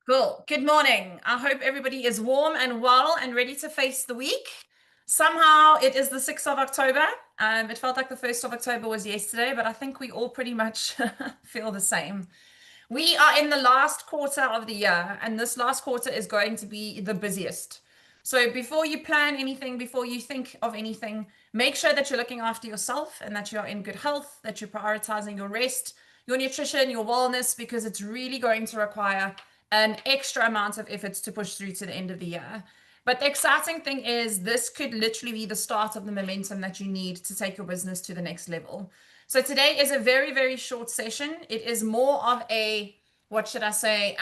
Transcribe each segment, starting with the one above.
Cool. Good morning. I hope everybody is warm and well and ready to face the week. Somehow it is the 6th of October. It felt like the 1st of October was yesterday, but I think we all pretty much feel the same. We are in the last quarter of the year, and this last quarter is going to be the busiest. So before you plan anything, before you think of anything, make sure that you're looking after yourself and that you're in good health, that you're prioritizing your rest, your nutrition, your wellness, because it's really going to require an extra amount of efforts to push through to the end of the year. But the exciting thing is this could literally be the start of the momentum that you need to take your business to the next level. So today is a very, very short session. It is more of a, what should I say,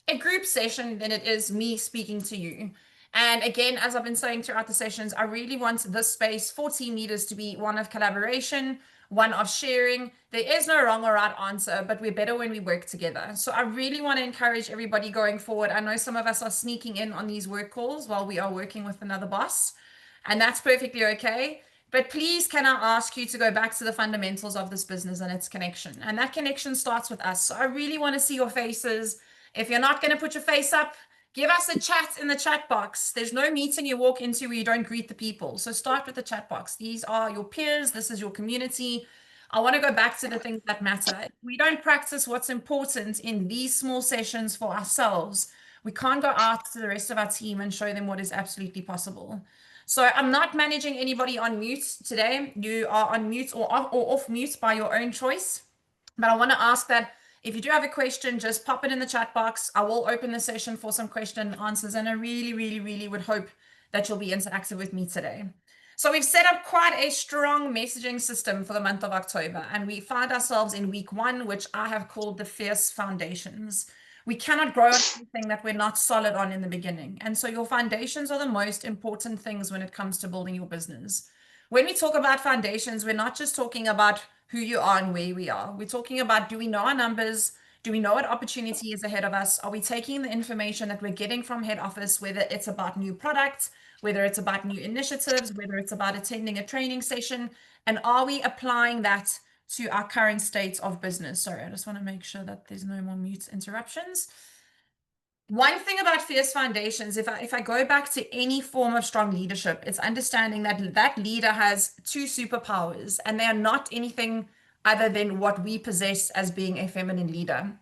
a group session than it is me speaking to you. And again, as I've been saying throughout the sessions, I really want this space for team leaders to be one of collaboration, one of sharing. There is no wrong or right answer, but we're better when we work together. So I really want to encourage everybody going forward. I know some of us are sneaking in on these work calls while we are working with another boss, and that's perfectly okay. But please, can I ask you to go back to the fundamentals of this business and its connection? And that connection starts with us. So I really want to see your faces. If you're not going to put your face up, give us a chat in the chat box. There's no meeting you walk into where you don't greet the people. So start with the chat box. These are your peers. This is your community. I want to go back to the things that matter. If we don't practice what's important in these small sessions for ourselves, we can't go out to the rest of our team and show them what is absolutely possible. So I'm not managing anybody on mute today. You are on mute or off mute by your own choice. But I want to ask that if you do have a question, just pop it in the chat box. I will open the session for some question and answers. And I really, really, really would hope that you'll be interactive with me today. So we've set up quite a strong messaging system for the month of October. And we find ourselves in week 1, which I have called the fierce foundations. We cannot grow on anything that we're not solid on in the beginning. And so your foundations are the most important things when it comes to building your business. When we talk about foundations, we're not just talking about who you are and where we are. We're talking about, do we know our numbers? Do we know what opportunity is ahead of us? Are we taking the information that we're getting from head office, whether it's about new products, whether it's about new initiatives, whether it's about attending a training session, and are we applying that to our current state of business? Sorry, I just want to make sure that there's no more mute interruptions. One thing about fierce foundations, if I go back to any form of strong leadership, it's understanding that that leader has two superpowers, and they are not anything other than what we possess as being a feminine leader.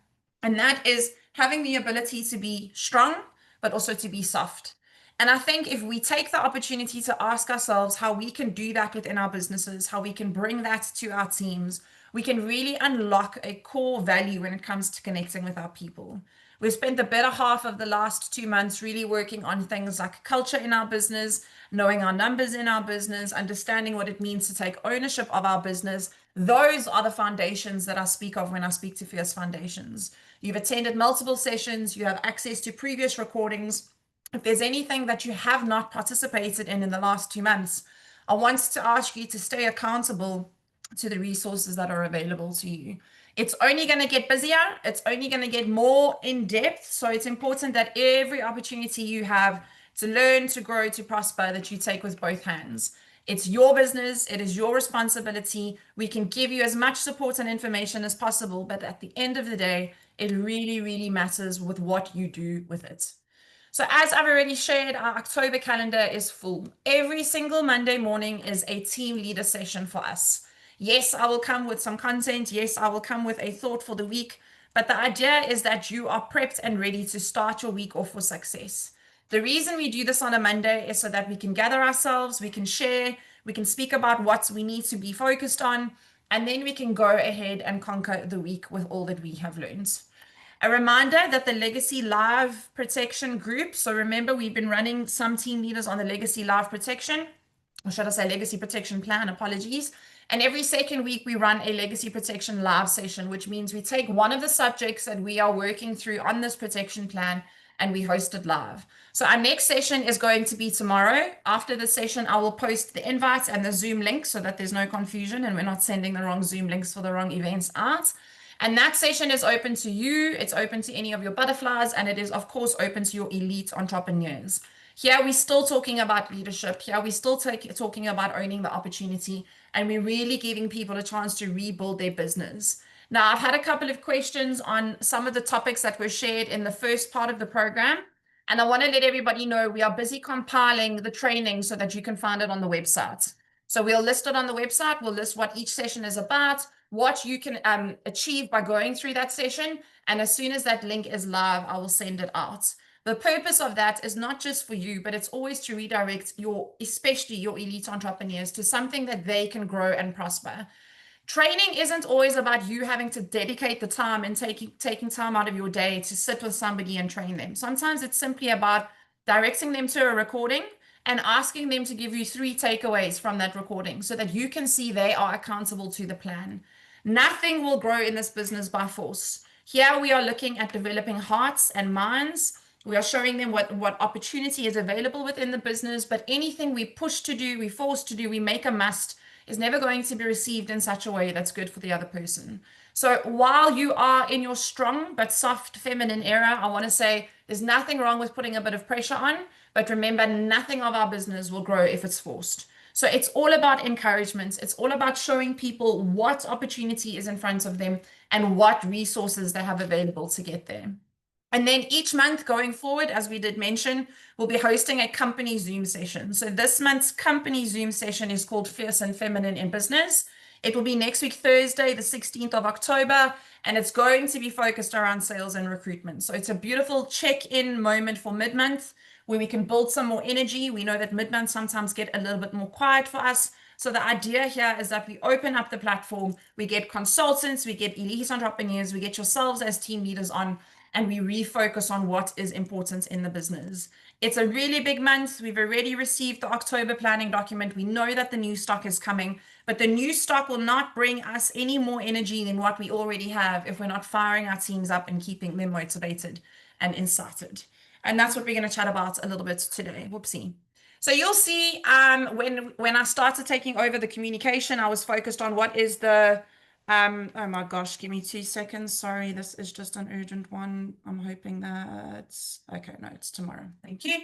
And that is having the ability to be strong, but also to be soft. And I think if we take the opportunity to ask ourselves how we can do that within our businesses, how we can bring that to our teams, we can really unlock a core value when it comes to connecting with our people. We've spent the better half of the last 2 months really working on things like culture in our business, knowing our numbers in our business, understanding what it means to take ownership of our business. Those are the foundations that I speak of when I speak to Fierce Foundations. You've attended multiple sessions, you have access to previous recordings. If there's anything that you have not participated in the last 2 months, I want to ask you to stay accountable to the resources that are available to you. It's only going to get busier. It's only going to get more in depth. So it's important that every opportunity you have to learn, to grow, to prosper, that you take with both hands. It's your business. It is your responsibility. We can give you as much support and information as possible, but at the end of the day, it really, really matters with what you do with it. So as I've already shared, our October calendar is full. Every single Monday morning is a team leader session for us. Yes, I will come with some content. Yes, I will come with a thought for the week. But the idea is that you are prepped and ready to start your week off for success. The reason we do this on a Monday is so that we can gather ourselves, we can share, we can speak about what we need to be focused on, and then we can go ahead and conquer the week with all that we have learned. A reminder that the Legacy Live Protection group, so remember we've been running some team leaders on the Legacy Live Protection, or should I say Legacy Protection Plan, apologies. And every second week we run a Legacy Protection Live session, which means we take one of the subjects that we are working through on this protection plan and we host it live. So our next session is going to be tomorrow. After the session, I will post the invites and the Zoom link so that there's no confusion and we're not sending the wrong Zoom links for the wrong events out. And that session is open to you. It's open to any of your butterflies, and it is, of course, open to your elite entrepreneurs. Here, we're still talking about leadership. Here, we're still talking about owning the opportunity, and we're really giving people a chance to rebuild their business. Now, I've had a couple of questions on some of the topics that were shared in the first part of the program, and I want to let everybody know we are busy compiling the training so that you can find it on the website. So we'll list it on the website. We'll list what each session is about, what you can achieve by going through that session. And as soon as that link is live, I will send it out. The purpose of that is not just for you, but it's always to redirect especially your elite entrepreneurs to something that they can grow and prosper. Training isn't always about you having to dedicate the time and taking time out of your day to sit with somebody and train them. Sometimes it's simply about directing them to a recording and asking them to give you three takeaways from that recording so that you can see they are accountable to the plan. Nothing will grow in this business by force. Here we are looking at developing hearts and minds. We are showing them what opportunity is available within the business, but anything we push to do, we force to do, we make a must is never going to be received in such a way that's good for the other person. So while you are in your strong but soft feminine era, I want to say there's nothing wrong with putting a bit of pressure on, but remember, nothing of our business will grow if it's forced. So it's all about encouragement. It's all about showing people what opportunity is in front of them and what resources they have available to get there. And then each month going forward, as we did mention, we'll be hosting a company Zoom session. So this month's company Zoom session is called Fierce and Feminine in Business. It will be next week, Thursday, the 16th of October, and it's going to be focused around sales and recruitment. So it's a beautiful check-in moment for mid-month where we can build some more energy. We know that mid-month sometimes get a little bit more quiet for us. So the idea here is that we open up the platform, we get consultants, we get elite entrepreneurs, we get yourselves as team leaders on, and we refocus on what is important in the business. It's a really big month. We've already received the October planning document. We know that the new stock is coming, but the new stock will not bring us any more energy than what we already have if we're not firing our teams up and keeping them motivated and incited. And that's what we're going to chat about a little bit today. Whoopsie. So you'll see when I started taking over the communication, I was focused on what is the oh my gosh, give me 2 seconds. Sorry, this is just an urgent one. I'm hoping that okay, no, it's tomorrow. Thank you.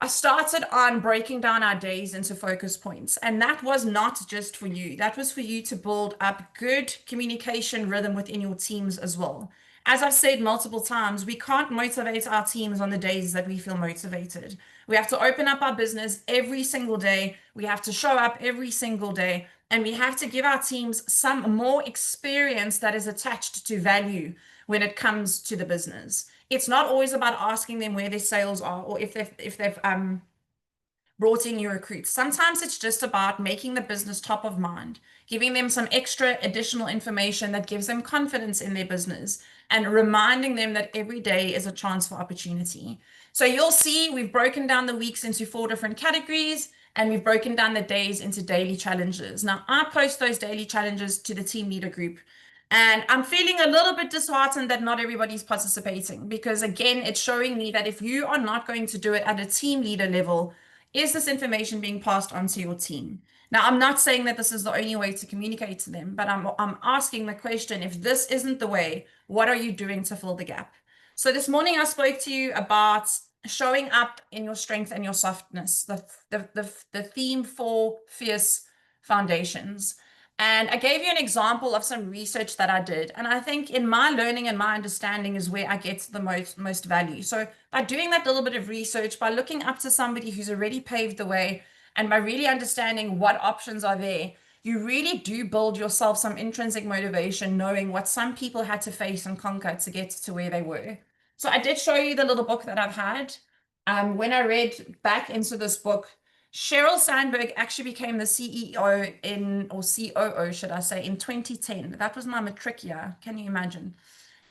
I started on breaking down our days into focus points, and that was not just for you. That was for you to build up good communication rhythm within your teams as well. As I've said multiple times, we can't motivate our teams on the days that we feel motivated. We have to open up our business every single day. We have to show up every single day, and we have to give our teams some more experience that is attached to value when it comes to the business. It's not always about asking them where their sales are or if they've brought in new recruits. Sometimes it's just about making the business top of mind, giving them some extra additional information that gives them confidence in their business, and reminding them that every day is a chance for opportunity. So you'll see we've broken down the weeks into 4 different categories, and we've broken down the days into daily challenges. Now, I post those daily challenges to the team leader group. And I'm feeling a little bit disheartened that not everybody's participating because, again, it's showing me that if you are not going to do it at a team leader level, is this information being passed on to your team? Now, I'm not saying that this is the only way to communicate to them, but I'm asking the question, if this isn't the way, what are you doing to fill the gap? So this morning I spoke to you about showing up in your strength and your softness, the theme for Fierce Foundations. And I gave you an example of some research that I did. And I think in my learning and my understanding is where I get the most value. So by doing that little bit of research, by looking up to somebody who's already paved the way, and by really understanding what options are there, you really do build yourself some intrinsic motivation, knowing what some people had to face and conquer to get to where they were. So I did show you the little book that I've had. When I read back into this book, Sheryl Sandberg actually became the CEO or COO, should I say, in 2010. That was my matric year. Can you imagine?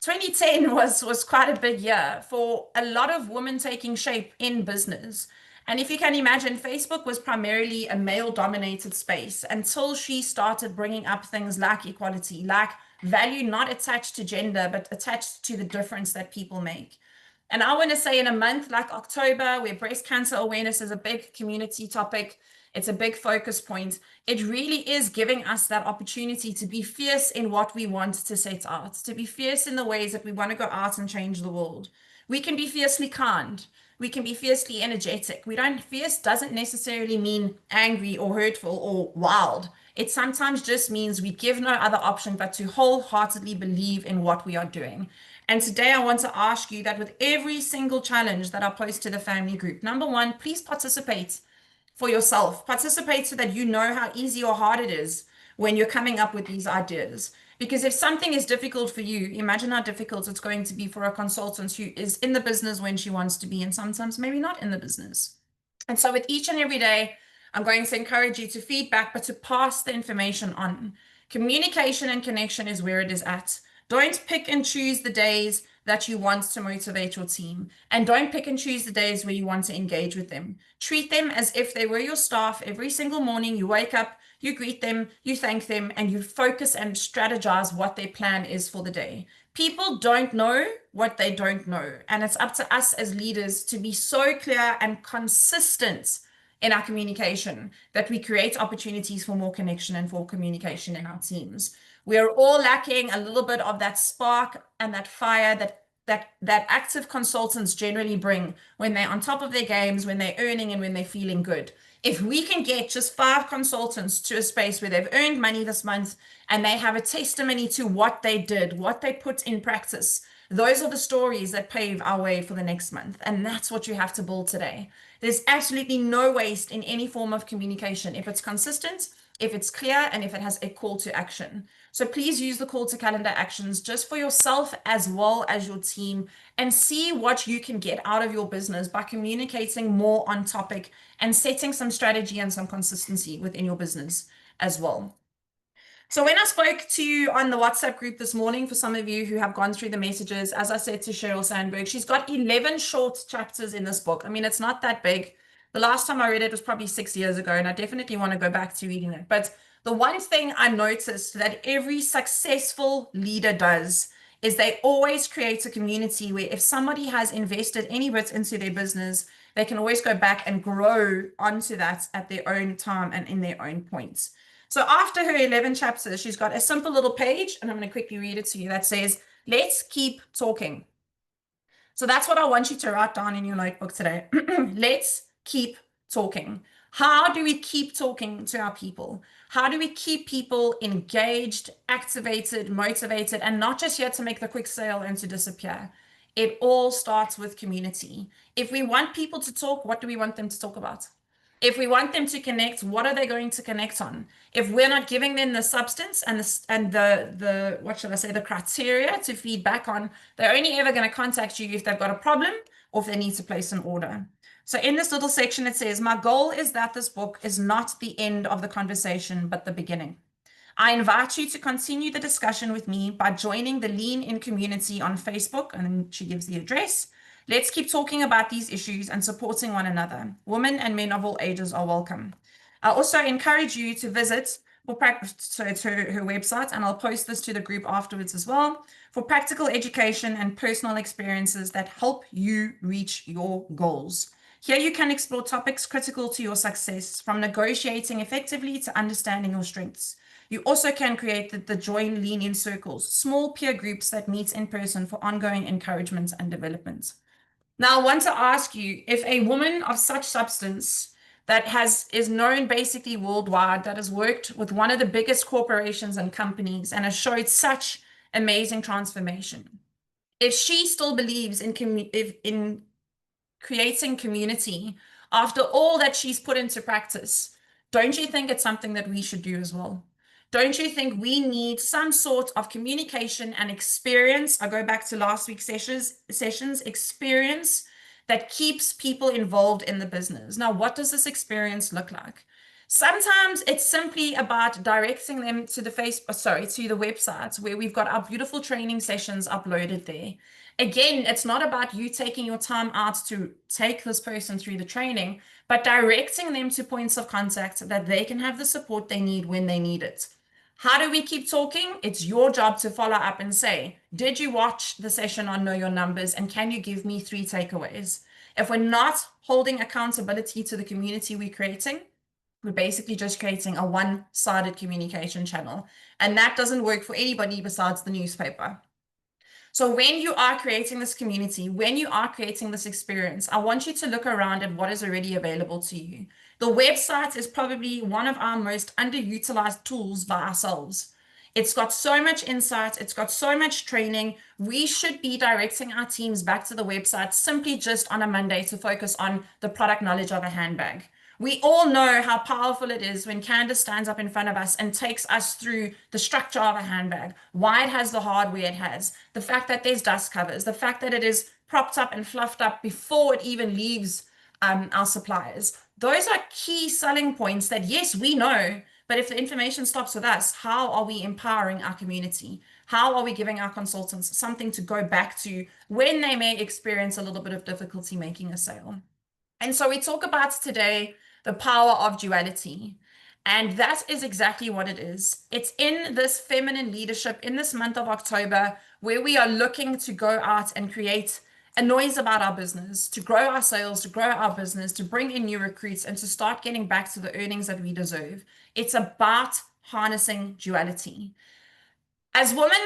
2010 was quite a big year for a lot of women taking shape in business. And if you can imagine, Facebook was primarily a male-dominated space until she started bringing up things like equality, like value not attached to gender, but attached to the difference that people make. And I want to say in a month like October, where breast cancer awareness is a big community topic, it's a big focus point. It really is giving us that opportunity to be fierce in what we want to set out, to be fierce in the ways that we want to go out and change the world. We can be fiercely kind. We can be fiercely energetic. Fierce doesn't necessarily mean angry or hurtful or wild. It sometimes just means we give no other option but to wholeheartedly believe in what we are doing. And today I want to ask you that with every single challenge that I post to the family group, number one, please participate for yourself. Participate so that you know how easy or hard it is when you're coming up with these ideas. Because if something is difficult for you, imagine how difficult it's going to be for a consultant who is in the business when she wants to be, and sometimes maybe not in the business. And so, with each and every day, I'm going to encourage you to feedback, but to pass the information on. Communication and connection is where it is at. Don't pick and choose the days that you want to motivate your team. And don't pick and choose the days where you want to engage with them. Treat them as if they were your staff. Every single morning you wake up, you greet them, you thank them, and you focus and strategize what their plan is for the day. People don't know what they don't know. And it's up to us as leaders to be so clear and consistent in our communication that we create opportunities for more connection and for communication in our teams. We are all lacking a little bit of that spark and that fire that active consultants generally bring when they're on top of their games, when they're earning and when they're feeling good. If we can get just 5 consultants to a space where they've earned money this month and they have a testimony to what they did, what they put in practice, those are the stories that pave our way for the next month. And that's what you have to build today. There's absolutely no waste in any form of communication if it's consistent, if it's clear, and if it has a call to action. So please use the call to calendar actions just for yourself as well as your team, and see what you can get out of your business by communicating more on topic and setting some strategy and some consistency within your business as well. So when I spoke to you on the WhatsApp group this morning, for some of you who have gone through the messages, as I said to Cheryl Sandberg, she's got 11 short chapters in this book. I mean, it's not that big. The last time I read it was probably 6 years ago, and I definitely want to go back to reading it. But the one thing I noticed that every successful leader does is they always create a community where if somebody has invested any bit into their business, they can always go back and grow onto that at their own time and in their own points. So after her 11 chapters, she's got a simple little page, and I'm going to quickly read it to you, that says, let's keep talking. So that's what I want you to write down in your notebook today. Let's keep talking. How do we keep talking to our people? How do we keep people engaged, activated, motivated, and not just here to make the quick sale and to disappear? It all starts with community. If we want people to talk, what do we want them to talk about? If we want them to connect, what are they going to connect on? If we're not giving them the substance and the what should I say, the criteria to feed back on, they're only ever going to contact you if they've got a problem or if they need to place an order. So in this little section, it says, my goal is that this book is not the end of the conversation, but the beginning. I invite you to continue the discussion with me by joining the Lean In community on Facebook, and then she gives the address. Let's keep talking about these issues and supporting one another. Women and men of all ages are welcome. I also encourage you to visit to her website, and I'll post this to the group afterwards as well, for practical education and personal experiences that help you reach your goals. Here you can explore topics critical to your success, from negotiating effectively to understanding your strengths. You also can create the Join Lean In circles, small peer groups that meet in person for ongoing encouragement and development. Now, I want to ask you, if a woman of such substance that is known basically worldwide, that has worked with one of the biggest corporations and companies and has showed such amazing transformation, if she still believes in creating community after all that she's put into practice, don't you think it's something that we should do as well? Don't you think we need some sort of communication and experience? I go back to last week's sessions, experience that keeps people involved in the business. Now, what does this experience look like? Sometimes it's simply about directing them to the websites where we've got our beautiful training sessions uploaded there. Again, it's not about you taking your time out to take this person through the training, but directing them to points of contact that they can have the support they need when they need it. How do we keep talking? It's your job to follow up and say, did you watch the session on Know Your Numbers? And can you give me 3 takeaways? If we're not holding accountability to the community we're creating, we're basically just creating a one-sided communication channel. And that doesn't work for anybody besides the newspaper. So when you are creating this community, when you are creating this experience, I want you to look around at what is already available to you. The website is probably one of our most underutilized tools by ourselves. It's got so much insight, it's got so much training. We should be directing our teams back to the website simply just on a Monday to focus on the product knowledge of a handbag. We all know how powerful it is when Candace stands up in front of us and takes us through the structure of a handbag, why it has the hardware it has, the fact that there's dust covers, the fact that it is propped up and fluffed up before it even leaves our suppliers. Those are key selling points that, yes, we know, but if the information stops with us, how are we empowering our community? How are we giving our consultants something to go back to when they may experience a little bit of difficulty making a sale? And so we talk about today the power of duality. And that is exactly what it is. It's in this feminine leadership in this month of October where we are looking to go out and create a noise about our business, to grow our sales, to grow our business, to bring in new recruits, and to start getting back to the earnings that we deserve. It's about harnessing duality. As women,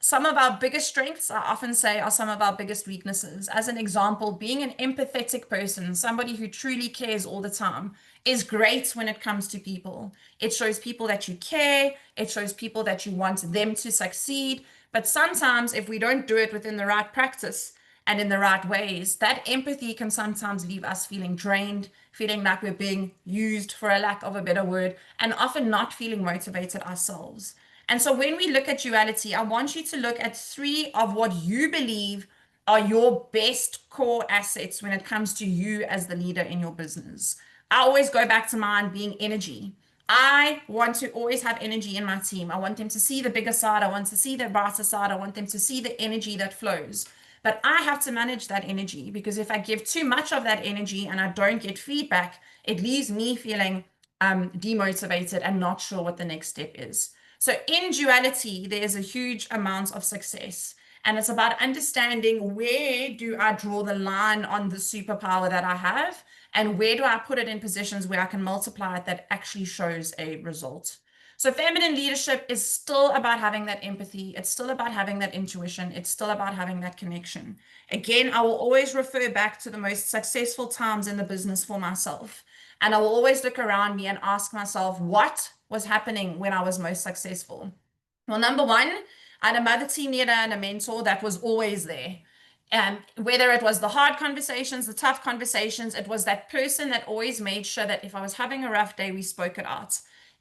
some of our biggest strengths, I often say, are some of our biggest weaknesses. As an example, being an empathetic person, somebody who truly cares all the time, is great when it comes to people. It shows people that you care, it shows people that you want them to succeed. But sometimes, if we don't do it within the right practice and in the right ways, that empathy can sometimes leave us feeling drained, feeling like we're being used, for a lack of a better word, and often not feeling motivated ourselves. And so when we look at duality, I want you to look at three of what you believe are your best core assets when it comes to you as the leader in your business. I always go back to mine being energy. I want to always have energy in my team. I want them to see the bigger side. I want to see the brighter side. I want them to see the energy that flows. But I have to manage that energy, because if I give too much of that energy and I don't get feedback, it leaves me feeling demotivated and not sure what the next step is. So in duality, there's a huge amount of success. And it's about understanding, where do I draw the line on the superpower that I have? And where do I put it in positions where I can multiply it that actually shows a result? So feminine leadership is still about having that empathy. It's still about having that intuition. It's still about having that connection. Again, I will always refer back to the most successful times in the business for myself. And I will always look around me and ask myself, what was happening when I was most successful? Well, number one, I had a mother team leader and a mentor that was always there. And whether it was the hard conversations, the tough conversations, it was that person that always made sure that if I was having a rough day, we spoke it out.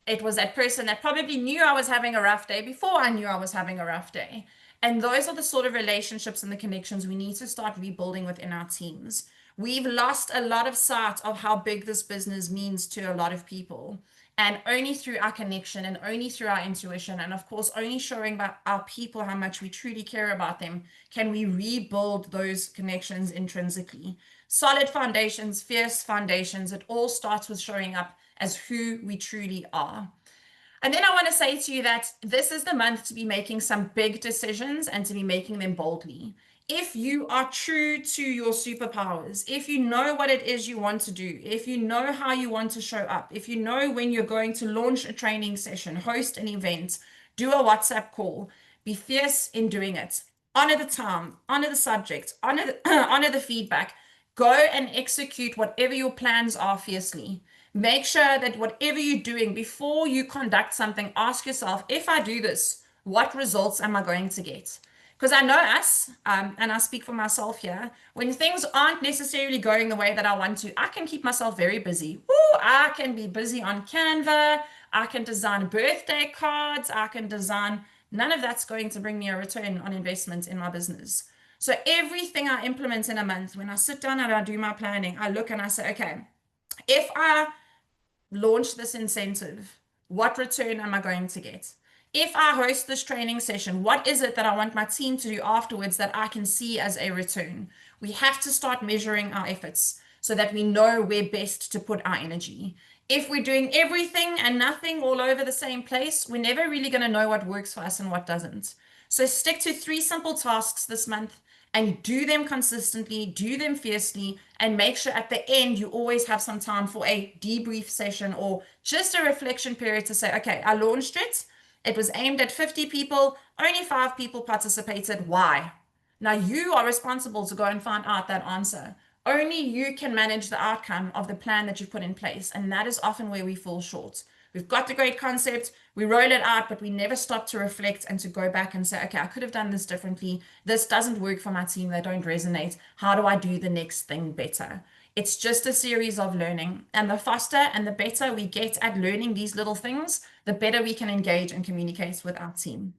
It was that person that probably knew I was having a rough day before I knew I was having a rough day. And those are the sort of relationships and the connections we need to start rebuilding within our teams. We've lost a lot of sight of how big this business means to a lot of people. And only through our connection and only through our intuition, and of course, only showing our people how much we truly care about them, can we rebuild those connections intrinsically. Solid foundations, fierce foundations, it all starts with showing up as who we truly are. And then I want to say to you that this is the month to be making some big decisions and to be making them boldly. If you are true to your superpowers, if you know what it is you want to do, if you know how you want to show up, if you know when you're going to launch a training session, host an event, do a WhatsApp call, be fierce in doing it. Honor the time, honor the subject, honor the feedback. Go and execute whatever your plans are fiercely. Make sure that whatever you're doing, before you conduct something, ask yourself, if I do this, what results am I going to get? Because I know us, and I speak for myself here, when things aren't necessarily going the way that I want to, I can keep myself very busy. Woo, I can be busy on Canva. I can design birthday cards. I can design, none of that's going to bring me a return on investment in my business. So everything I implement in a month, when I sit down and I do my planning, I look and I say, okay, if I launch this incentive, what return am I going to get? If I host this training session, what is it that I want my team to do afterwards that I can see as a return? We have to start measuring our efforts so that we know where best to put our energy. If we're doing everything and nothing all over the same place, we're never really going to know what works for us and what doesn't. So stick to 3 simple tasks this month and do them consistently, do them fiercely, and make sure at the end you always have some time for a debrief session or just a reflection period to say, okay, I launched it. It was aimed at 50 people. Only 5 people participated. Why? Now you are responsible to go and find out that answer. Only you can manage the outcome of the plan that you put in place. And that is often where we fall short. We've got the great concept, we roll it out, but we never stop to reflect and to go back and say, okay, I could have done this differently. This doesn't work for my team. They don't resonate. How do I do the next thing better? It's just a series of learning. And the faster and the better we get at learning these little things, the better we can engage and communicate with our team.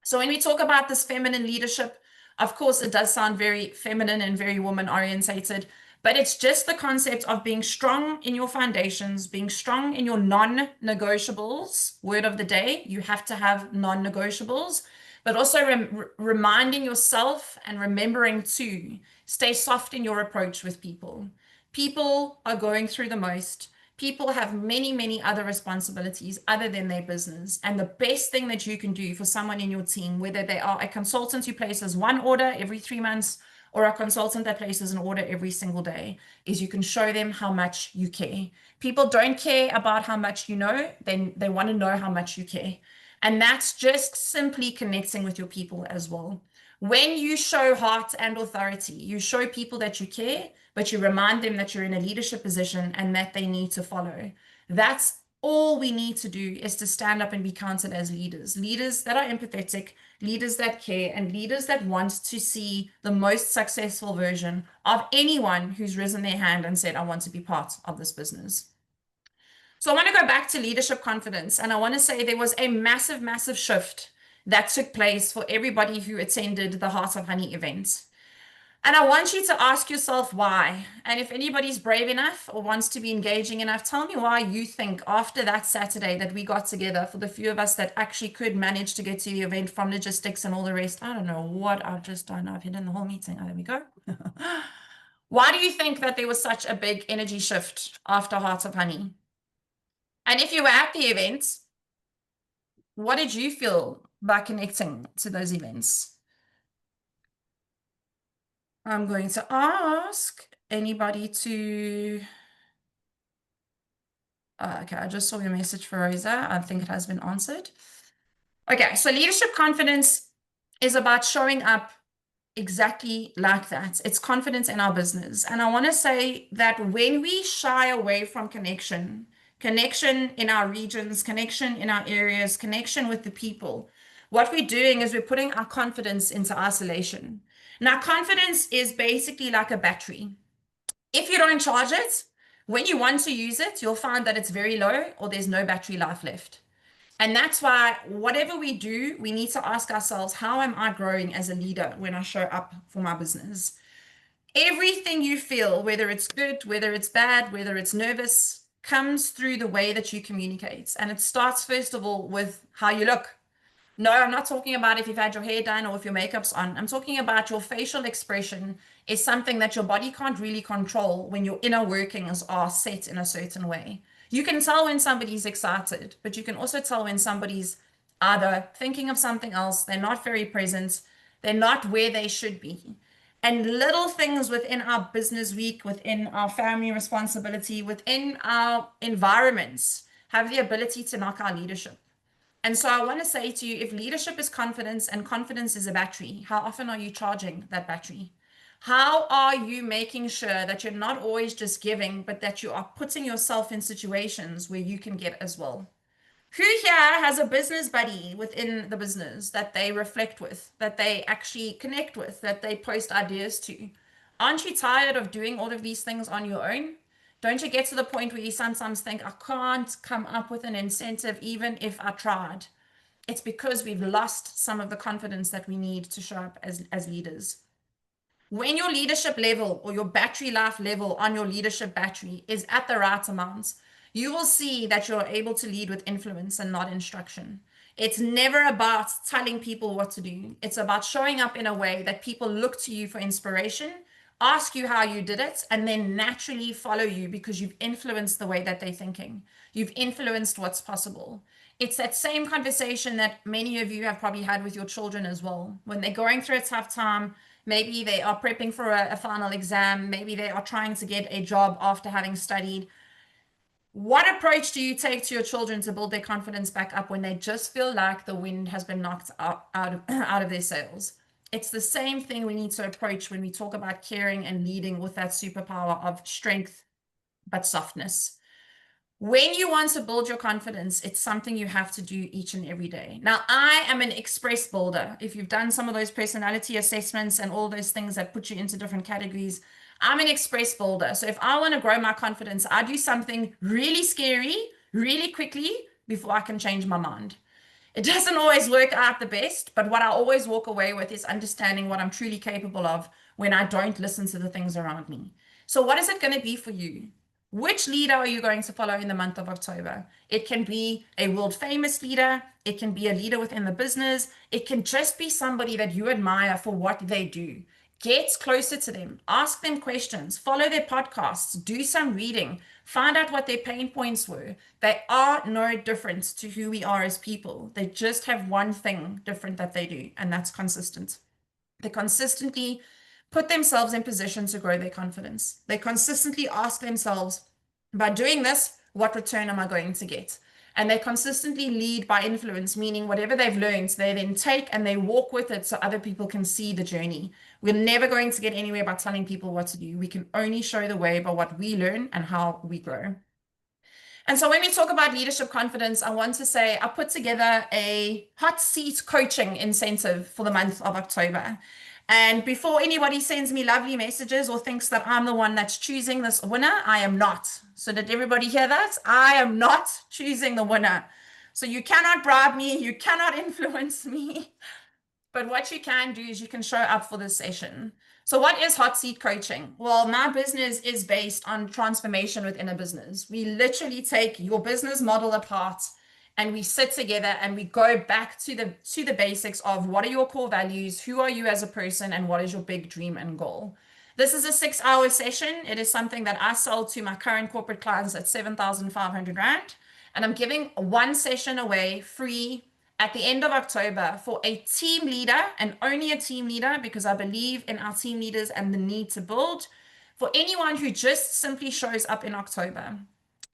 So when we talk about this feminine leadership, of course, it does sound very feminine and very woman orientated, but it's just the concept of being strong in your foundations, being strong in your non-negotiables. Word of the day, you have to have non-negotiables, but also reminding yourself and remembering to stay soft in your approach with people. People are going through the most. People have many, many other responsibilities other than their business. And the best thing that you can do for someone in your team, whether they are a consultant who places one order every 3 months or a consultant that places an order every single day, is you can show them how much you care. People don't care about how much you know, they want to know how much you care. And that's just simply connecting with your people as well. When you show heart and authority, you show people that you care, but you remind them that you're in a leadership position and that they need to follow. That's all we need to do, is to stand up and be counted as leaders, leaders that are empathetic, leaders that care, and leaders that want to see the most successful version of anyone who's risen their hand and said, I want to be part of this business. So I want to go back to leadership confidence. And I want to say there was a massive, massive shift that took place for everybody who attended the Heart of Honey event. And I want you to ask yourself why. And if anybody's brave enough or wants to be engaging enough, tell me why you think after that Saturday that we got together, for the few of us that actually could manage to get to the event from logistics and all the rest. I don't know what I've just done. I've hidden the whole meeting. Oh, there we go. Why do you think that there was such a big energy shift after Heart of Honey? And if you were at the event, what did you feel by connecting to those events? I'm going to ask anybody to. Okay, I just saw your message for Rosa. I think it has been answered. Okay, so leadership confidence is about showing up exactly like that. It's confidence in our business. And I want to say that when we shy away from connection, connection in our regions, connection in our areas, connection with the people, what we're doing is we're putting our confidence into isolation. Now, confidence is basically like a battery. If you don't charge it, when you want to use it, you'll find that it's very low or there's no battery life left. And that's why whatever we do, we need to ask ourselves, how am I growing as a leader when I show up for my business? Everything you feel, whether it's good, whether it's bad, whether it's nervous, comes through the way that you communicate. And it starts, first of all, with how you look. No, I'm not talking about if you've had your hair done or if your makeup's on. I'm talking about your facial expression is something that your body can't really control when your inner workings are set in a certain way. You can tell when somebody's excited, but you can also tell when somebody's either thinking of something else, they're not very present, they're not where they should be. And little things within our business week, within our family responsibility, within our environments have the ability to knock our leadership. And so I want to say to you, if leadership is confidence and confidence is a battery, how often are you charging that battery? How are you making sure that you're not always just giving, but that you are putting yourself in situations where you can get as well? Who here has a business buddy within the business that they reflect with, that they actually connect with, that they post ideas to? Aren't you tired of doing all of these things on your own? Don't you get to the point where you sometimes think, I can't come up with an incentive even if I tried? It's because we've lost some of the confidence that we need to show up as leaders. When your leadership level or your battery life level on your leadership battery is at the right amount, you will see that you're able to lead with influence and not instruction. It's never about telling people what to do. It's about showing up in a way that people look to you for inspiration, ask you how you did it, and then naturally follow you because you've influenced the way that they're thinking. You've influenced what's possible. It's that same conversation that many of you have probably had with your children as well. When they're going through a tough time, maybe they are prepping for a final exam, maybe they are trying to get a job after having studied. What approach do you take to your children to build their confidence back up when they just feel like the wind has been knocked out of their sails? It's the same thing we need to approach when we talk about caring and leading with that superpower of strength, but softness. When you want to build your confidence, it's something you have to do each and every day. Now, I am an express builder. If you've done some of those personality assessments and all those things that put you into different categories, I'm an express builder. So if I want to grow my confidence, I do something really scary, really quickly before I can change my mind. It doesn't always work out the best, but what I always walk away with is understanding what I'm truly capable of when I don't listen to the things around me. So, what is it going to be for you? Which leader are you going to follow in the month of October? It can be a world famous leader. It can be a leader within the business. It can just be somebody that you admire for what they do. Get closer to them, ask them questions, follow their podcasts, do some reading, find out what their pain points were. They are no different to who we are as people. They just have one thing different that they do, and that's consistent. They consistently put themselves in position to grow their confidence. They consistently ask themselves, by doing this, what return am I going to get? And they consistently lead by influence, meaning whatever they've learned, they then take and they walk with it so other people can see the journey. We're never going to get anywhere by telling people what to do. We can only show the way by what we learn and how we grow. And so when we talk about leadership confidence, I want to say I put together a hot seat coaching incentive for the month of October. And before anybody sends me lovely messages or thinks that I'm the one that's choosing this winner, I am not. So did everybody hear that? I am not choosing the winner. So you cannot bribe me, you cannot influence me. But what you can do is you can show up for this session. So, what is hot seat coaching? Well, my business is based on transformation within a business. We literally take your business model apart and we sit together and we go back to the basics of what are your core values, who are you as a person, and what is your big dream and goal. This is a 6-hour session. It is something that I sell to my current corporate clients at 7,500 Rand. And I'm giving one session away free at the end of October for a team leader, and only a team leader, because I believe in our team leaders and the need to build, for anyone who just simply shows up in October.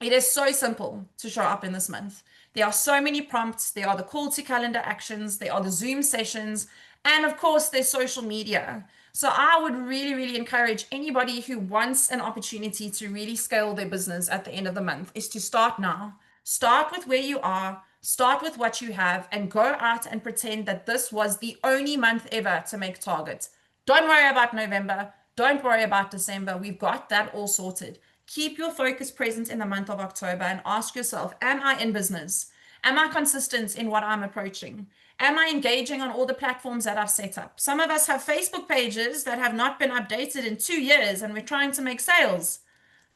It is so simple to show up in this month. There are so many prompts. There are the call to calendar actions. There are the Zoom sessions. And of course, there's social media. So I would really, really encourage anybody who wants an opportunity to really scale their business at the end of the month is to start now. Start with where you are, start with what you have, and go out and pretend that this was the only month ever to make targets. Don't worry about November. Don't worry about December. We've got that all sorted. Keep your focus present in the month of October and ask yourself, am I in business? Am I consistent in what I'm approaching? Am I engaging on all the platforms that I've set up? Some of us have Facebook pages that have not been updated in 2 years and we're trying to make sales.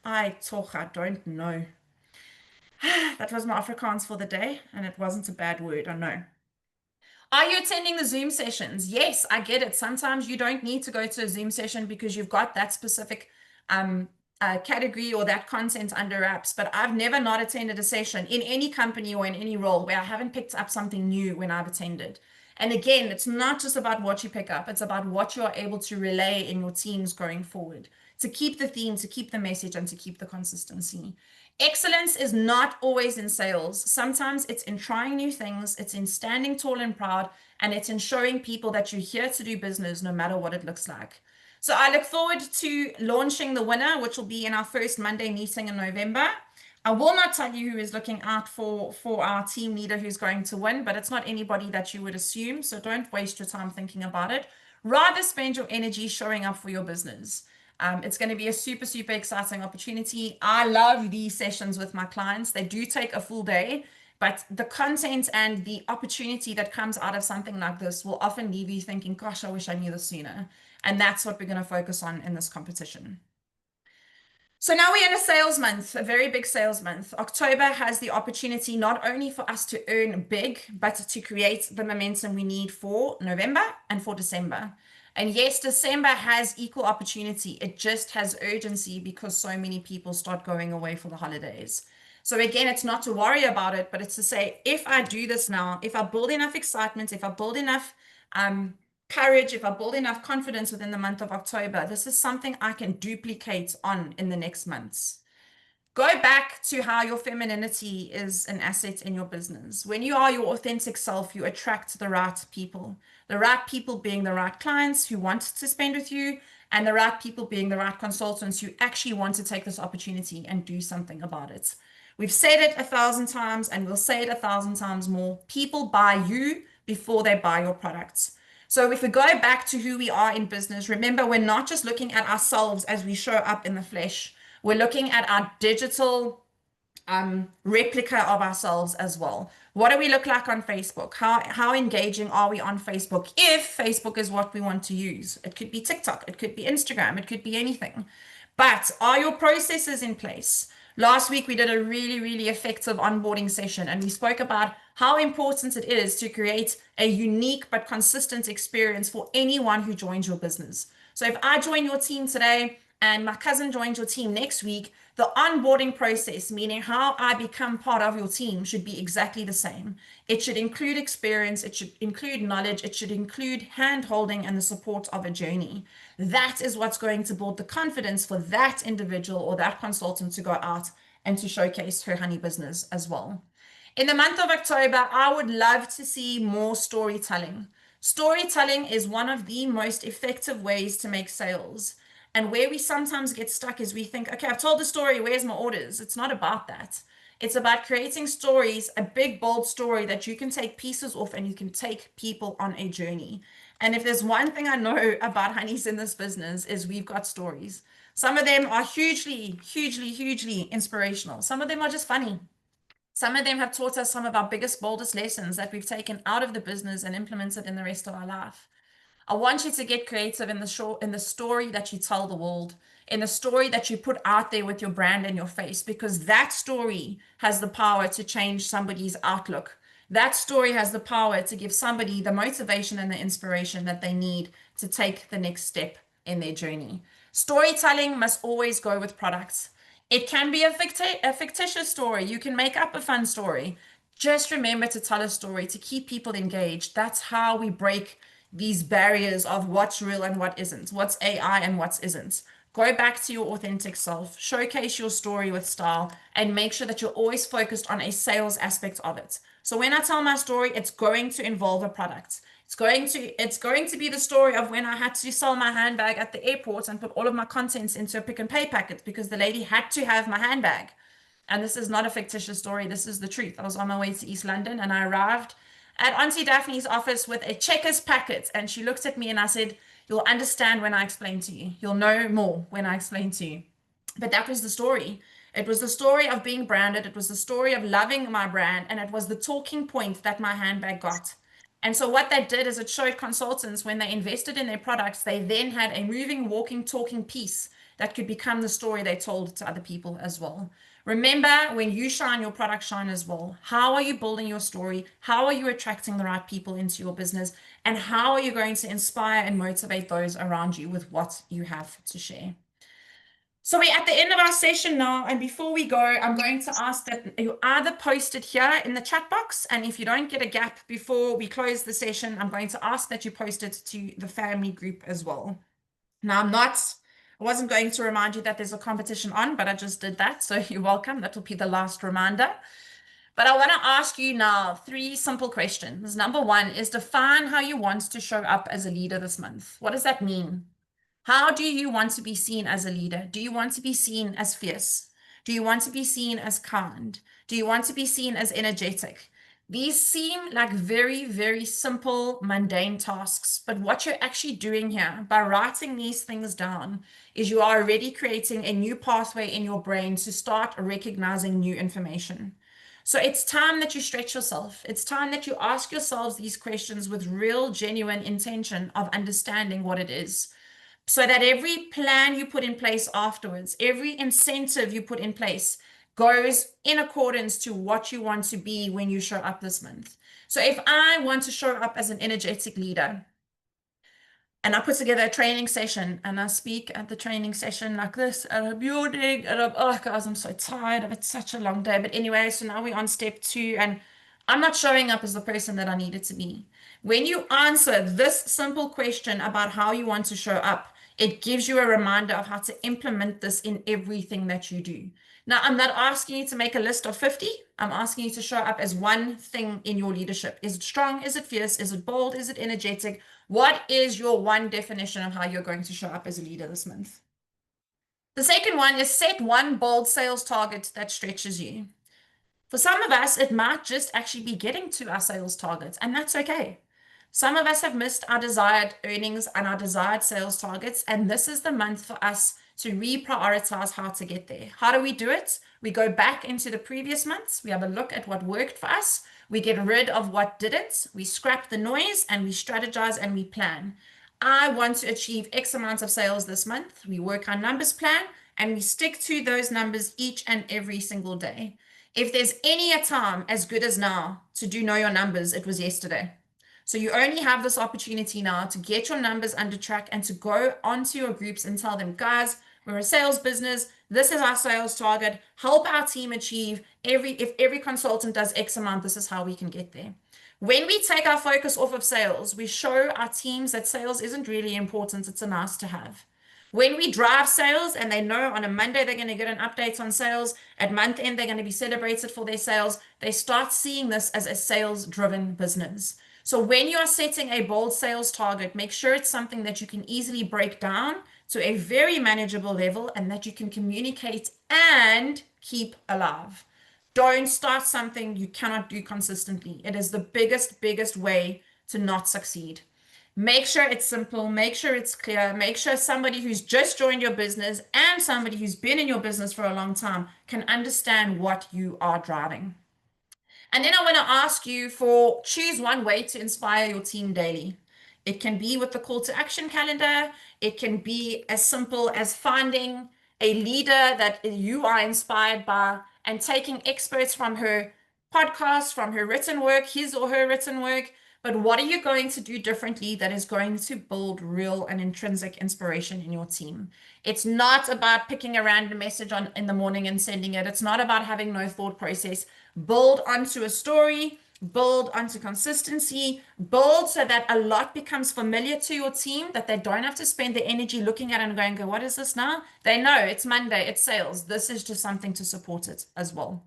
I don't know. That was my Afrikaans for the day, and it wasn't a bad word, I know. Are you attending the Zoom sessions? Yes, I get it. Sometimes you don't need to go to a Zoom session because you've got that specific category or that content under wraps. But I've never not attended a session in any company or in any role where I haven't picked up something new when I've attended. And again, it's not just about what you pick up, it's about what you are able to relay in your teams going forward to keep the theme, to keep the message, and to keep the consistency. Excellence is not always in sales. Sometimes it's in trying new things, it's in standing tall and proud, and it's in showing people that you're here to do business no matter what it looks like. So I look forward to launching the winner, which will be in our first Monday meeting in November. I will not tell you who is looking out for our team leader who's going to win, but it's not anybody that you would assume. So don't waste your time thinking about it. Rather spend your energy showing up for your business. It's going to be a super, super exciting opportunity. I love these sessions with my clients. They do take a full day, but the content and the opportunity that comes out of something like this will often leave you thinking, gosh, I wish I knew this sooner. And that's what we're going to focus on in this competition. So now we're in a sales month, a very big sales month. October has the opportunity not only for us to earn big, but to create the momentum we need for November and for December. And yes, December has equal opportunity. It just has urgency because so many people start going away for the holidays. So again, it's not to worry about it, but it's to say, if I do this now, if I build enough excitement, if I build enough courage, if I build enough confidence within the month of October, this is something I can duplicate on in the next months. Go back to how your femininity is an asset in your business. When you are your authentic self, you attract the right people. The right people being the right clients who want to spend with you, and the right people being the right consultants who actually want to take this opportunity and do something about it. We've said it 1,000 times and we'll say it 1,000 times more. People buy you before they buy your products. So if we go back to who we are in business, remember, we're not just looking at ourselves as we show up in the flesh. We're looking at our digital replica of ourselves as well. What do we look like on Facebook? How engaging are we on Facebook? If Facebook is what we want to use, it could be TikTok, it could be Instagram, it could be anything. But are your processes in place? Last week, we did a really, really effective onboarding session, and we spoke about how important it is to create a unique but consistent experience for anyone who joins your business. So if I join your team today and my cousin joins your team next week, the onboarding process, meaning how I become part of your team, should be exactly the same. It should include experience, it should include knowledge, it should include hand holding and the support of a journey. That is what's going to build the confidence for that individual or that consultant to go out and to showcase her honey business as well. In the month of October, I would love to see more storytelling. Storytelling is one of the most effective ways to make sales. And where we sometimes get stuck is we think, okay, I've told the story, where's my orders? It's not about that. It's about creating stories, a big, bold story that you can take pieces off and you can take people on a journey. And if there's one thing I know about honeys in this business is we've got stories. Some of them are hugely, hugely, hugely inspirational. Some of them are just funny. Some of them have taught us some of our biggest, boldest lessons that we've taken out of the business and implemented in the rest of our life. I want you to get creative in the story that you tell the world, in the story that you put out there with your brand and your face, because that story has the power to change somebody's outlook. That story has the power to give somebody the motivation and the inspiration that they need to take the next step in their journey. Storytelling must always go with products. It can be a fictitious story. You can make up a fun story. Just remember to tell a story to keep people engaged. That's how we break these barriers of what's real and what isn't, what's AI and what isn't. Go back to your authentic self, showcase your story with style, and make sure that you're always focused on a sales aspect of it. So when I tell my story, it's going to involve a product. It's going to be the story of when I had to sell my handbag at the airport and put all of my contents into a Pick n Pay packet because the lady had to have my handbag. And this is not a fictitious story. This is the truth. I was on my way to East London and I arrived at Auntie Daphne's office with a Checkers packet. And she looked at me and I said, "You'll understand when I explain to you. You'll know more when I explain to you." But that was the story. It was the story of being branded. It was the story of loving my brand. And it was the talking point that my handbag got. And so what that did is it showed consultants when they invested in their products, they then had a moving, walking, talking piece that could become the story they told to other people as well. Remember, when you shine, your products shine as well. How are you building your story? How are you attracting the right people into your business? And how are you going to inspire and motivate those around you with what you have to share? So we're at the end of our session now, and before we go, I'm going to ask that you either post it here in the chat box, and if you don't get a gap before we close the session, I'm going to ask that you post it to the family group as well. Now, I wasn't going to remind you that there's a competition on, but I just did that, so you're welcome. That will be the last reminder. But I want to ask you now 3 simple questions. Number 1 is define how you want to show up as a leader this month. What does that mean? How do you want to be seen as a leader? Do you want to be seen as fierce? Do you want to be seen as kind? Do you want to be seen as energetic? These seem like very, very simple, mundane tasks, but what you're actually doing here by writing these things down is you are already creating a new pathway in your brain to start recognizing new information. So it's time that you stretch yourself. It's time that you ask yourselves these questions with real, genuine intention of understanding what it is, so that every plan you put in place afterwards, every incentive you put in place goes in accordance to what you want to be when you show up this month. So if I want to show up as an energetic leader, and I put together a training session and I speak at the training session like this at a building and oh guys, I'm so tired. I've had such a long day. But anyway, so now we're on step 2 and I'm not showing up as the person that I needed to be. When you answer this simple question about how you want to show up, It gives you a reminder of how to implement this in everything that you do. Now, I'm not asking you to make a list of 50. I'm asking you to show up as one thing in your leadership. Is it strong? Is it fierce? Is it bold? Is it energetic? What is your one definition of how you're going to show up as a leader this month? The second one is set one bold sales target that stretches you. For some of us, it might just actually be getting to our sales targets, and that's okay. Some of us have missed our desired earnings and our desired sales targets, and this is the month for us to reprioritize how to get there. How do we do it? We go back into the previous months, we have a look at what worked for us, we get rid of what didn't, we scrap the noise, and we strategize and we plan. I want to achieve X amount of sales this month. We work our numbers plan and we stick to those numbers each and every single day. If there's any a time as good as now to do know your numbers, it was yesterday. So you only have this opportunity now to get your numbers under track and to go onto your groups and tell them, guys, we're a sales business. This is our sales target. Help our team achieve if every consultant does X amount, this is how we can get there. When we take our focus off of sales, we show our teams that sales isn't really important. It's a nice to have. When we drive sales and they know on a Monday they're going to get an update on sales, at month end they're going to be celebrated for their sales, they start seeing this as a sales driven business. So when you are setting a bold sales target, make sure it's something that you can easily break down to a very manageable level and that you can communicate and keep alive. Don't start something you cannot do consistently. It is the biggest way to not succeed. Make sure it's simple, make sure it's clear, make sure somebody who's just joined your business and somebody who's been in your business for a long time can understand what you are driving. And then I want to ask you for choose one way to inspire your team daily. It can be with the call to action calendar. It can be as simple as finding a leader that you are inspired by and taking experts from her podcast, from her written work, his or her written work. But what are you going to do differently that is going to build real and intrinsic inspiration in your team? It's not about picking a random message in the morning and sending it. It's not about having no thought process. Build onto a story, build onto consistency, build so that a lot becomes familiar to your team, that they don't have to spend their energy looking at it and going, what is this now? They know it's Monday, it's sales. This is just something to support it as well.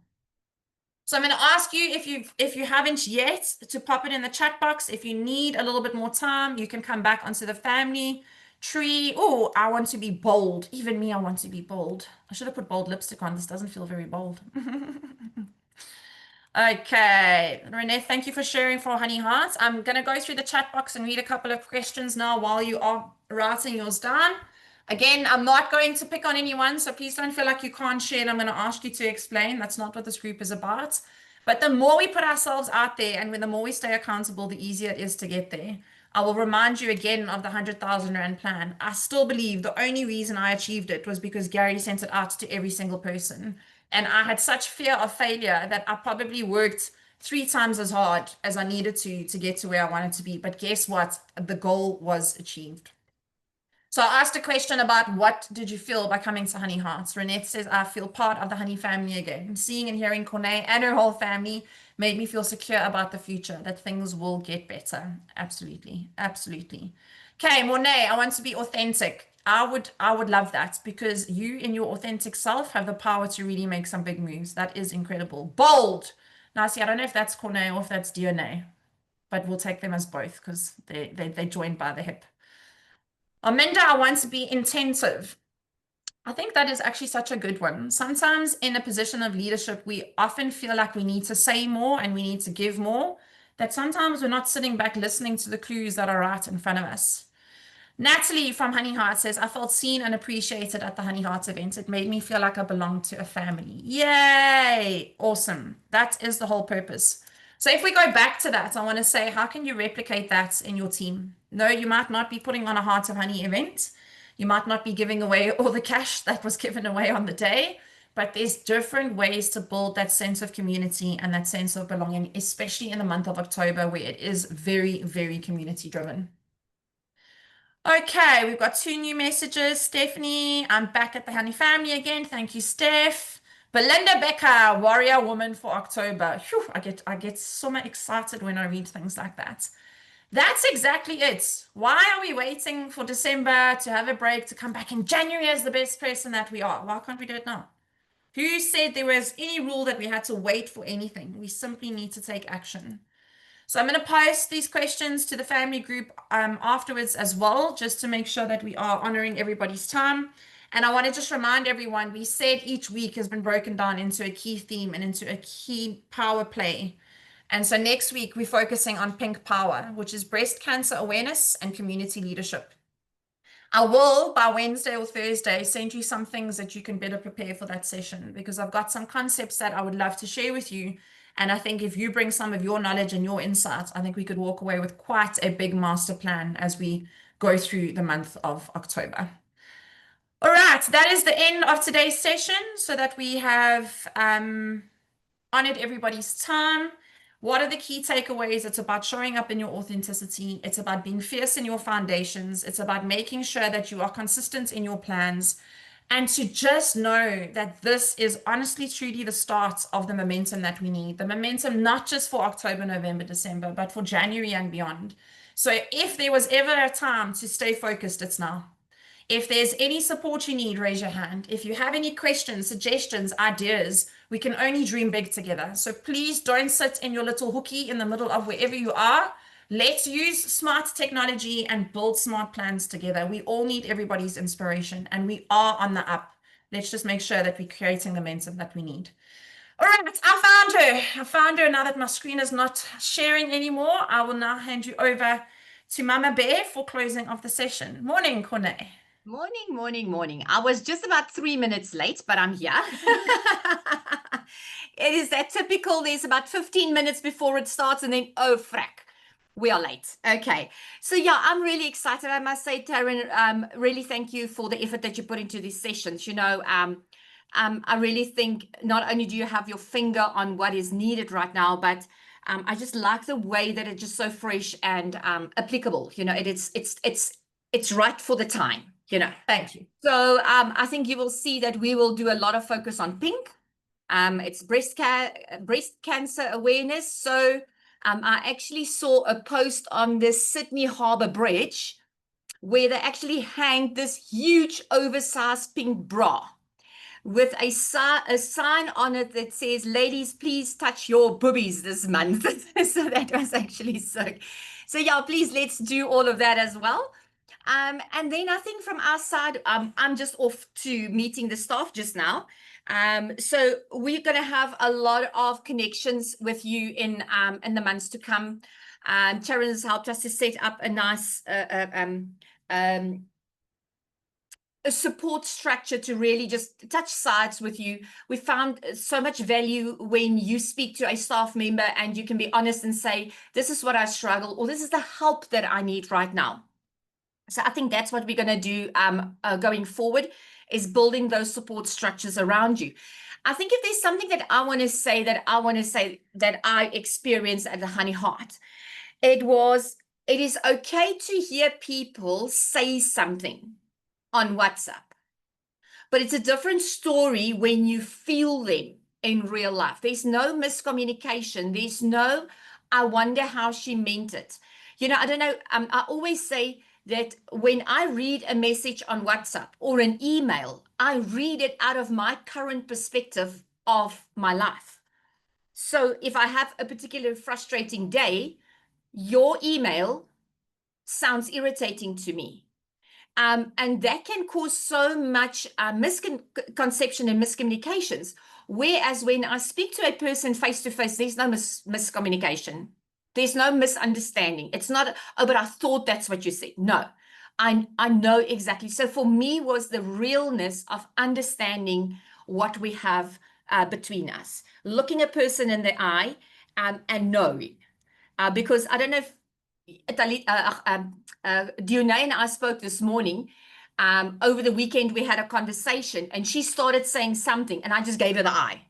So I'm going to ask you if you haven't yet to pop it in the chat box. If you need a little bit more time, you can come back onto the family tree. Oh, I want to be bold. Even me, I want to be bold. I should have put bold lipstick on. This doesn't feel very bold. Okay, Renee, thank you for sharing for Honey Hearts. I'm going to go through the chat box and read a couple of questions now while you are writing yours down. Again, I'm not going to pick on anyone, so please don't feel like you can't share and I'm going to ask you to explain. That's not what this group is about. But the more we put ourselves out there and when the more we stay accountable, the easier it is to get there. I will remind you again of the 100,000 Rand plan. I still believe the only reason I achieved it was because Gary sent it out to every single person. And I had such fear of failure that I probably worked 3 times as hard as I needed to get to where I wanted to be. But guess what? The goal was achieved. So I asked a question about what did you feel by coming to Honey Hearts? Renette says, I feel part of the Honey family again. Seeing and hearing Cornée and her whole family made me feel secure about the future, that things will get better. Absolutely. Absolutely. Okay, Monet, I want to be authentic. I would love that because you in your authentic self have the power to really make some big moves. That is incredible. Bold. Now, see, I don't know if that's Cornée or if that's DNA, but we'll take them as both because they joined by the hip. Aminda, I want to be intensive. I think that is actually such a good one. Sometimes in a position of leadership, we often feel like we need to say more and we need to give more, that sometimes we're not sitting back listening to the clues that are right in front of us. Natalie from Honey Heart says, I felt seen and appreciated at the Honey Heart event. It made me feel like I belonged to a family. Yay! Awesome. That is the whole purpose. So if we go back to that, I want to say, how can you replicate that in your team? No, you might not be putting on a Heart of Honey event. You might not be giving away all the cash that was given away on the day, but there's different ways to build that sense of community and that sense of belonging, especially in the month of October, where it is very, very community driven. Okay, we've got 2 new messages. Stephanie, I'm back at the Honey family again. Thank you, Steph. Belinda Becker, warrior woman for October. Whew, I get so much excited when I read things like that. That's exactly it. Why are we waiting for December to have a break to come back in January as the best person that we are? Why can't we do it now? Who said there was any rule that we had to wait for anything? We simply need to take action. So I'm going to post these questions to the family group afterwards as well, just to make sure that we are honoring everybody's time. And I want to just remind everyone, we said each week has been broken down into a key theme and into a key power play. And so next week, we're focusing on pink power, which is breast cancer awareness and community leadership. I will, by Wednesday or Thursday, send you some things that you can better prepare for that session because I've got some concepts that I would love to share with you. And I think if you bring some of your knowledge and your insights, I think we could walk away with quite a big master plan as we go through the month of October. All right, that is the end of today's session so that we have honored everybody's time. What are the key takeaways? It's about showing up in your authenticity. It's about being fierce in your foundations. It's about making sure that you are consistent in your plans and to just know that this is honestly, truly the start of the momentum that we need. The momentum, not just for October, November, December, but for January and beyond. So if there was ever a time to stay focused, it's now. If there's any support you need, raise your hand. If you have any questions, suggestions, ideas, we can only dream big together. So please don't sit in your little hooky in the middle of wherever you are. Let's use smart technology and build smart plans together. We all need everybody's inspiration and we are on the up. Let's just make sure that we're creating the momentum that we need. All right, I found her. I found her now that my screen is not sharing anymore. I will now hand you over to Mama Bear for closing of the session. Morning, Corne. Morning, morning, morning. I was just about 3 minutes late, but I'm here. It is that typical, there's about 15 minutes before it starts, and then, oh, frack, we are late. Okay. So, yeah, I'm really excited. I must say, Taryn, really thank you for the effort that you put into these sessions. I really think not only do you have your finger on what is needed right now, but I just like the way that it's just so fresh and applicable. It's right for the time. Thank you. So I think you will see that we will do a lot of focus on pink. It's breast cancer awareness. So I actually saw a post on the Sydney Harbour Bridge where they actually hanged this huge oversized pink bra with a sign on it that says, ladies, please touch your boobies this month. So that was actually so yeah, please, let's do all of that as well. And then I think from our side, I'm just off to meeting the staff just now. So we're going to have a lot of connections with you in the months to come. Sharon has helped us to set up a nice a support structure to really just touch sides with you. We found so much value when you speak to a staff member and you can be honest and say, this is what I struggle, or this is the help that I need right now. So I think that's what we're going to do going forward, is building those support structures around you. I think if there's something that I want to say that I experienced at the Honey Heart, it is okay to hear people say something on WhatsApp, but it's a different story when you feel them in real life. There's no miscommunication. There's no, I wonder how she meant it. I don't know. I always say that when I read a message on WhatsApp or an email, I read it out of my current perspective of my life. So if I have a particular frustrating day, your email sounds irritating to me. And that can cause so much misconception and miscommunications. Whereas when I speak to a person face to face, there's no miscommunication. There's no misunderstanding. It's not, oh, but I thought that's what you said. No, I know exactly. So for me was the realness of understanding what we have between us, looking a person in the eye and knowing. Because I don't know if Dionne and I spoke this morning. Over the weekend, we had a conversation and she started saying something and I just gave her the eye.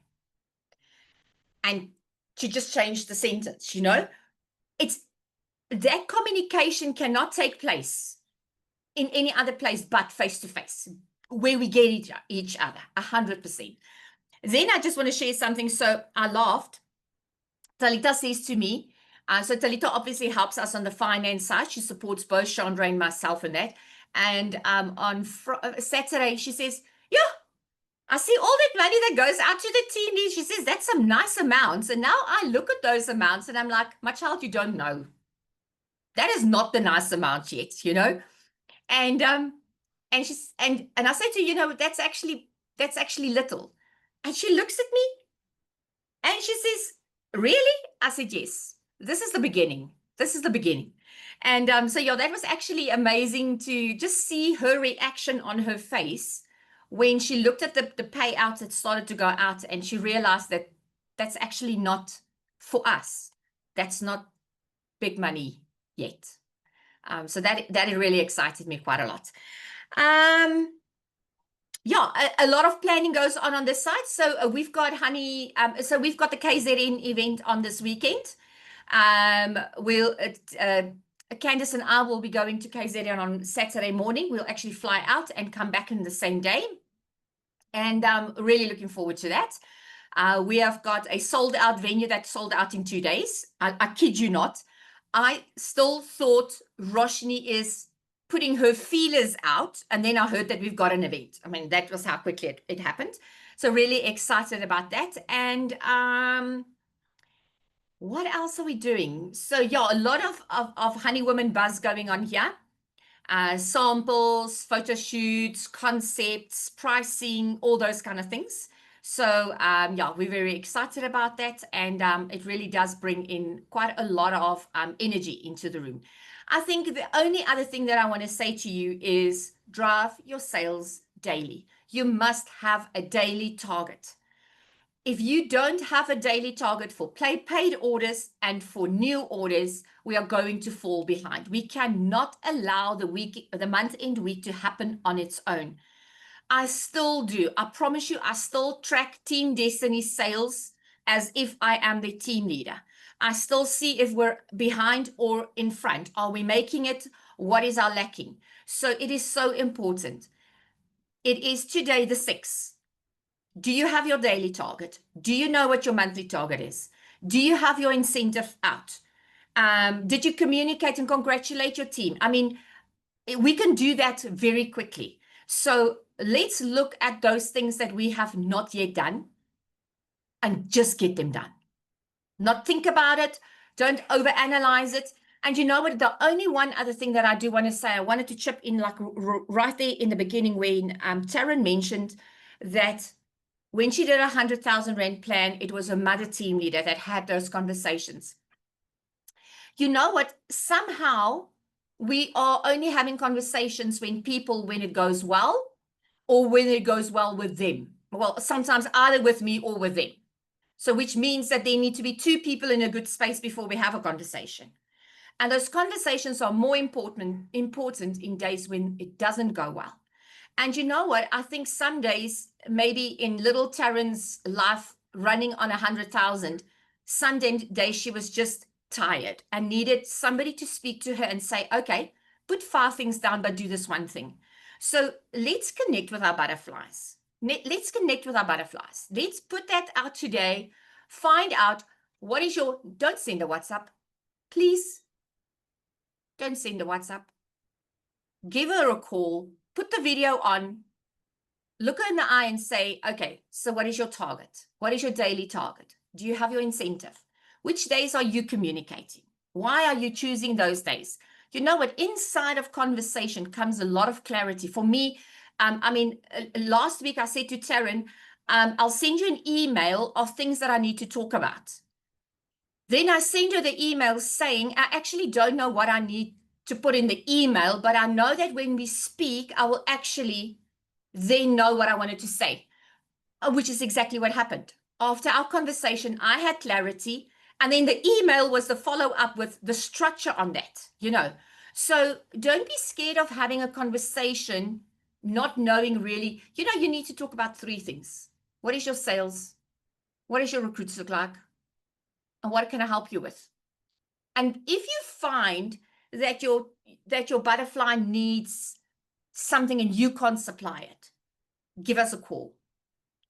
And she just changed the sentence, It's that communication cannot take place in any other place but face to face, where we get each other 100%. Then I just want to share something. So I laughed. Talita says to me, So Talita obviously helps us on the finance side. She supports both Chandra and myself in that. And on Saturday, she says, yeah, I see all that money that goes out to the team lead. She says, that's some nice amounts. And now I look at those amounts and I'm like, my child, you don't know. That is not the nice amount yet, you know? And she's and I said to her, you know, that's actually little. And she looks at me and she says, really? I said, yes, this is the beginning. This is the beginning. And so yeah, that was actually amazing to just see her reaction on her face when she looked at the payouts that started to go out and she realized that that's actually not for us. That's not big money yet. So that really excited me quite a lot. Yeah, a lot of planning goes on this side. So we've got so we've got the KZN event on this weekend. Candice and I will be going to KZN on Saturday morning. We'll actually fly out and come back in the same day. And I'm really looking forward to that. We have got a sold out venue that sold out in 2 days. I kid you not. I still thought Roshni is putting her feelers out. And then I heard that we've got an event. I mean, that was how quickly it happened. So really excited about that. And what else are we doing? So yeah, a lot of Honey Women buzz going on here. Samples, photo shoots, concepts, pricing, all those kind of things. So yeah, we're very excited about that. And it really does bring in quite a lot of energy into the room. I think the only other thing that I want to say to you is drive your sales daily. You must have a daily target. If you don't have a daily target for paid orders and for new orders, we are going to fall behind. We cannot allow the month-end week to happen on its own. I still do. I promise you, I still track Team Destiny sales as if I am the team leader. I still see if we're behind or in front. Are we making it? What is our lacking? So it is so important. It is today the 6th. Do you have your daily target? Do you know what your monthly target is? Do you have your incentive out? Did you communicate and congratulate your team? I mean, we can do that very quickly. So let's look at those things that we have not yet done and just get them done. Not think about it. Don't overanalyze it. And you know what? The only one other thing that I do want to say, I wanted to chip in like right there in the beginning when Taryn mentioned that when she did a 100,000 Rand plan, it was a mother team leader that had those conversations. You know what? Somehow we are only having conversations when it goes well or when it goes well with them. Well, sometimes either with me or with them. So which means that there need to be 2 people in a good space before we have a conversation. And those conversations are more important in days when it doesn't go well. And you know what? I think some days, maybe in little Taryn's life running on 100,000, some days she was just tired and needed somebody to speak to her and say, okay, put 5 things down, but do this one thing. So let's connect with our butterflies. Let's connect with our butterflies. Let's put that out today. Find out what is don't send a WhatsApp. Please don't send a WhatsApp. Give her a call. Put the video on, look her in the eye and say, okay, so what is your target? What is your daily target? Do you have your incentive? Which days are you communicating? Why are you choosing those days? You know what? Inside of conversation comes a lot of clarity. For me, last week I said to Taryn, I'll send you an email of things that I need to talk about. Then I send her the email saying, I actually don't know what I need to put in the email, but I know that when we speak, I will actually then know what I wanted to say, which is exactly what happened. After our conversation, I had clarity, and then the email was the follow-up with the structure on that, you know. So don't be scared of having a conversation, not knowing really, you know, you need to talk about 3 things. What is your sales? What does your recruits look like? And what can I help you with? And if you find that your butterfly needs something and you can't supply it, give us a call.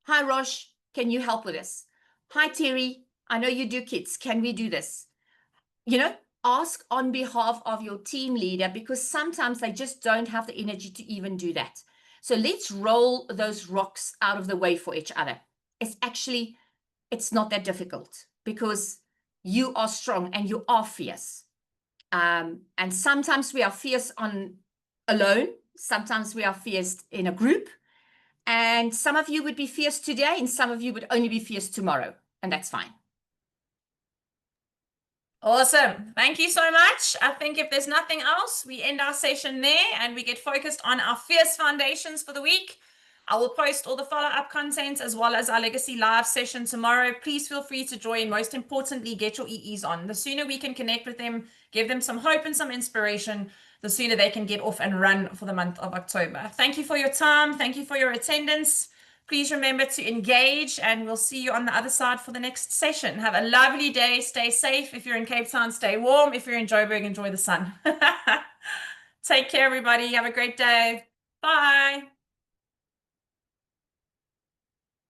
Hi, Rosh, can you help with this? Hi, Terry, I know you do kids. Can we do this? ask on behalf of your team leader, because sometimes they just don't have the energy to even do that. So let's roll those rocks out of the way for each other. It's not that difficult, because you are strong and you are fierce. And sometimes we are fierce alone. Sometimes we are fierce in a group. And some of you would be fierce today, and some of you would only be fierce tomorrow. And that's fine. Awesome. Thank you so much. I think if there's nothing else, we end our session there and we get focused on our fierce foundations for the week. I will post all the follow-up content as well as our legacy live session tomorrow. Please feel free to join. Most importantly, get your EEs on. The sooner we can connect with them, give them some hope and some inspiration, the sooner they can get off and run for the month of October. Thank you for your time. Thank you for your attendance. Please remember to engage, and we'll see you on the other side for the next session. Have a lovely day. Stay safe. If you're in Cape Town, stay warm. If you're in Joburg, enjoy the sun. Take care, everybody. Have a great day. Bye.